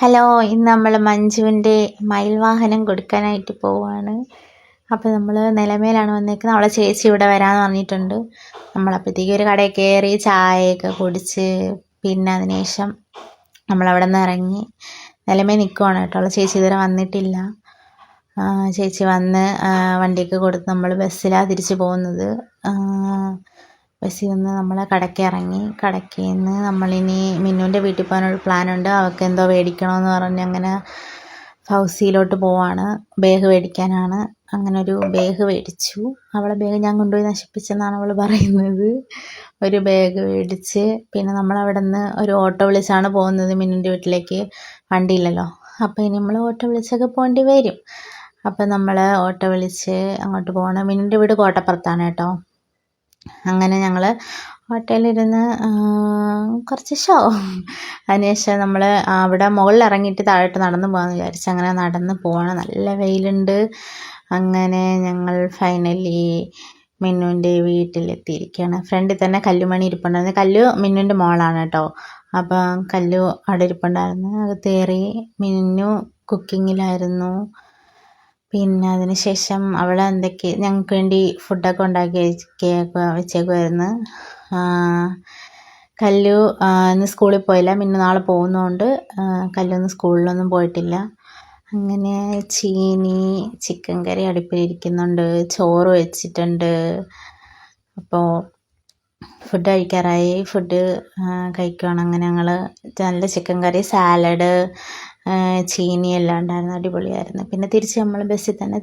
Hello, ഇന്ന് നമ്മൾ മഞ്ജുവിൻ്റെ മയിൽ വാഹനം കൊടുക്കാനായിട്ട് പോവുകയാണ്. അപ്പോൾ നമ്മൾ നിലമേലാണ് വന്നേക്കുന്നത്. അവളെ ചേച്ചി ഇവിടെ വരാമെന്ന് പറഞ്ഞിട്ടുണ്ട്. നമ്മളപ്പോഴത്തേക്കും ഒരു കടയിൽ കയറി ചായയൊക്കെ കുടിച്ച് പിന്നെ അതിനുശേഷം നമ്മളവിടെ നിന്ന് ഇറങ്ങി നിലമേ നിൽക്കുവാണ് കേട്ടോ. അവളെ ചേച്ചി ഇതുവരെ വന്നിട്ടില്ല. ചേച്ചി വന്ന് വണ്ടിയൊക്കെ കൊടുത്ത് നമ്മൾ ബസ്സിലാണ് തിരിച്ച് പോകുന്നത്. ബസ്സിൽ നിന്ന് നമ്മൾ കടയ്ക്ക് ഇറങ്ങി. കടയ്ക്ക് നിന്ന് നമ്മളിനി മിന്നുവിൻ്റെ വീട്ടിൽ പോകാനൊരു പ്ലാനുണ്ട്. അവൾക്ക് എന്തോ മേടിക്കണമെന്ന് പറഞ്ഞ് അങ്ങനെ ഫൗസിയിലോട്ട് പോവാണ്. ബാഗ് മേടിക്കാനാണ്. അങ്ങനെ ഒരു ബാഗ് മേടിച്ചു. അവളെ ബാഗ് ഞാൻ കൊണ്ടുപോയി നശിപ്പിച്ചെന്നാണ് അവൾ പറയുന്നത്. ഒരു ബാഗ് മേടിച്ച് പിന്നെ നമ്മളവിടെ നിന്ന് ഒരു ഓട്ടോ വിളിച്ചാണ് പോകുന്നത് മിന്നുവിൻ്റെ വീട്ടിലേക്ക്. വണ്ടിയില്ലല്ലോ, അപ്പോൾ ഇനി നമ്മൾ ഓട്ടോ വിളിച്ചൊക്കെ പോകേണ്ടി വരും. അപ്പോൾ നമ്മൾ ഓട്ടോ വിളിച്ച് അങ്ങോട്ട് പോകണം. മിന്നുവിൻ്റെ വീട് കോട്ടപ്പുറത്താണ് കേട്ടോ. അങ്ങനെ ഞങ്ങൾ ഓട്ടോയിലിരുന്ന് കുറച്ച് ഷോ അതിനുശേഷം നമ്മൾ അവിടെ മുകളിൽ ഇറങ്ങിയിട്ട് താഴോട്ട് നടന്നു പോകാമെന്ന് വിചാരിച്ചു. അങ്ങനെ നടന്ന് പോവാണ്. നല്ല വെയിലുണ്ട്. അങ്ങനെ ഞങ്ങൾ ഫൈനലി മിന്നുവിൻ്റെ വീട്ടിലെത്തിയിരിക്കുകയാണ്. ഫ്രണ്ടിൽ തന്നെ കല്ലുമണി ഇരിപ്പുണ്ടായിരുന്നു. കല്ലു മിന്നുവിൻ്റെ മോളാണ് കേട്ടോ. അപ്പം കല്ലു അവിടെ ഇരിപ്പുണ്ടായിരുന്നു. അകത്ത് കയറി. മിന്നു കുക്കിങ്ങിലായിരുന്നു. പിന്നെ അതിന് ശേഷം അവൾ എന്തൊക്കെ ഞങ്ങൾക്ക് വേണ്ടി ഫുഡൊക്കെ ഉണ്ടാക്കി വെച്ചേക്കുമായിരുന്നു. കല്ലു ഇന്ന് സ്കൂളിൽ പോയില്ല. മിന്നു നാളെ പോകുന്നതുകൊണ്ട് കല്ലു സ്കൂളിലൊന്നും പോയിട്ടില്ല. അങ്ങനെ ചീനി ചിക്കൻ കറി അടുപ്പിലിരിക്കുന്നുണ്ട്. ചോറ് വെച്ചിട്ടുണ്ട്. അപ്പോൾ ഫുഡ് കഴിക്കാറായി. ഫുഡ് കഴിക്കുകയാണ്. അങ്ങനെ ഞങ്ങൾ നല്ല ചിക്കൻ കറി, സാലഡ്, ചീനി എല്ലാം ഉണ്ടായിരുന്നു. അടിപൊളിയായിരുന്നു. പിന്നെ തിരിച്ച് നമ്മൾ ബസ്സിൽ തന്നെ